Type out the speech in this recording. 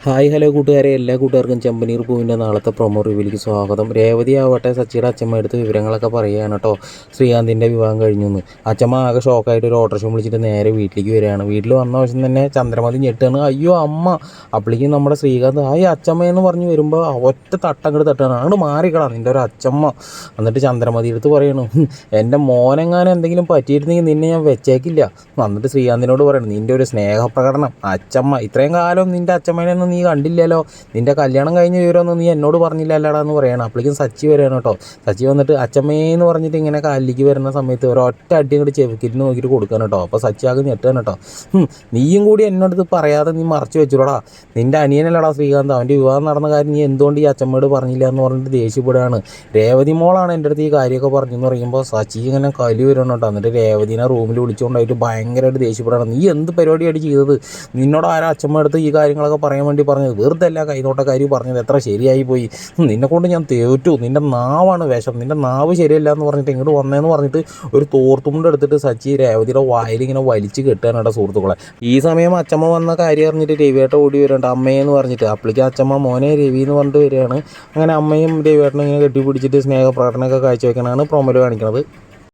Hi hello കൂട്ടുകാരെ, എല്ലാ കൂട്ടുകാർക്കും ചെമ്പനീർ പൂവിൻ്റെ നാളത്തെ പ്രൊമോ റിവ്യൂവിലേക്ക് സ്വാഗതം. രേവതി ആവട്ടെ സച്ചിയുടെ അച്ഛമ്മ എടുത്ത് വിവരങ്ങളൊക്കെ പറയുകയാണ് കേട്ടോ. ശ്രീകാന്തിൻ്റെ വിവാഹം കഴിഞ്ഞു എന്ന്. അച്ഛമ്മ ആകെ ഷോക്കായിട്ട് ഒരു ഓട്ടോറിക്ഷ വിളിച്ചിട്ട് നേരെ വീട്ടിലേക്ക് വരികയാണ്. വീട്ടിൽ വന്ന വശം തന്നെ ചന്ദ്രമതി ഞെട്ടാണ്. അയ്യോ അമ്മ! അപ്പോഴേക്കും നമ്മുടെ ശ്രീകാന്ത് അച്ഛമ്മയെന്ന് പറഞ്ഞ് വരുമ്പോൾ ഒറ്റ തട്ടങ്ങോട്ട് തട്ടാണ്. അങ്ങോട്ട് മാറിക്കളാം നിൻ്റെ ഒരു അച്ഛമ്മ. എന്നിട്ട് ചന്ദ്രമതി എടുത്ത് പറയണു, എൻ്റെ മോനെങ്ങാനും എന്തെങ്കിലും പറ്റിയിരുന്നെങ്കിൽ നിന്നെ ഞാൻ വെച്ചേക്കില്ല. എന്നിട്ട് ശ്രീകാന്തിനോട് പറയണം, നിൻ്റെ ഒരു സ്നേഹപ്രകടനം അച്ഛമ്മ, ഇത്രയും കാലം നിൻ്റെ അച്ഛമ്മേനെ നീ കണ്ടില്ലല്ലോ, നിൻ്റെ കല്യാണം കഴിഞ്ഞ വിവരമൊന്നും നീ എന്നോട് പറഞ്ഞില്ലല്ലോടാ എന്ന് പറയണം. അപ്പോഴേക്കും സച്ചി വരികയാണ് കേട്ടോ. സച്ചി വന്നിട്ട് അച്ഛമ്മേന്ന് പറഞ്ഞിട്ട് ഇങ്ങനെ കാലിലേക്ക് വരുന്ന സമയത്ത് ഒരൊറ്റ അടി അങ്ങോട്ട് ചെവിക്കിട്ട് നോക്കിയിട്ട് കൊടുക്കാൻ കേട്ടോ. അപ്പോൾ സച്ചി ആകെ ഞെട്ടാണ് കേട്ടോ. നീയും കൂടി എന്നോടത്ത് പറയാതെ നീ മറച്ചു വെച്ചോടാ, നിൻ്റെ അനിയനല്ലടാ ശ്രീകാന്ത്, അവൻ്റെ വിവാഹം നടന്ന കാര്യം നീ എന്തുകൊണ്ട് ഈ അച്ഛമ്മയോട് പറഞ്ഞില്ല എന്ന് പറഞ്ഞിട്ട് ദേഷ്യപ്പെടുകയാണ്. രേവതി മോളാണ് എൻ്റെ അടുത്ത് ഈ കാര്യമൊക്കെ പറഞ്ഞെന്ന് പറയുമ്പോൾ സച്ചി ഇങ്ങനെ കലി വരണം കേട്ടോ. എന്നിട്ട് രേവതിനെ റൂമിൽ വിളിച്ചുകൊണ്ടായിട്ട് ഭയങ്കരമായിട്ട് ദേഷ്യപ്പെടുകയാണ്. നീ എന്ത് പരിപാടിയാണ് ചെയ്തത്? നിന്നോട് ആരാ അച്ഛമ്മ എടുത്ത് ഈ കാര്യങ്ങളൊക്കെ പറയാൻ വേണ്ടി പറഞ്ഞത്? വെറുതെ അല്ല കൈനോട്ടക്കാരി പറഞ്ഞത്, എത്ര ശരിയായി പോയി. നിന്നെക്കൊണ്ട് ഞാൻ തോറ്റു, നിൻ്റെ നാവാണ് വിഷം, നിൻ്റെ നാവ് ശരിയല്ല എന്ന് പറഞ്ഞിട്ട് ഇങ്ങോട്ട് വന്നതെന്ന് പറഞ്ഞിട്ട് ഒരു തോർത്തുമുണ്ട് എടുത്തിട്ട് സച്ചി രേവതിയുടെ വായിൽ ഇങ്ങനെ വലിച്ച് കെട്ടാനാണ് സുഹൃത്തുക്കളെ. ഈ സമയം അച്ഛമ്മ വന്ന കാര്യം അറിഞ്ഞിട്ട് രവിയേട്ട ഓടി വരേണ്ട അമ്മയെന്ന് പറഞ്ഞിട്ട്. അപ്പോഴേക്കും അച്ഛമ്മ മോനെ രവി എന്ന് പറഞ്ഞിട്ട് വരികയാണ്. അങ്ങനെ അമ്മയും രവിയേട്ടനും ഇങ്ങനെ കെട്ടിപ്പിടിച്ചിട്ട് സ്നേഹപ്രകടനമൊക്കെ കാഴ്ചവെക്കാനാണ് പ്രൊമോയിൽ കാണിക്കുന്നത്.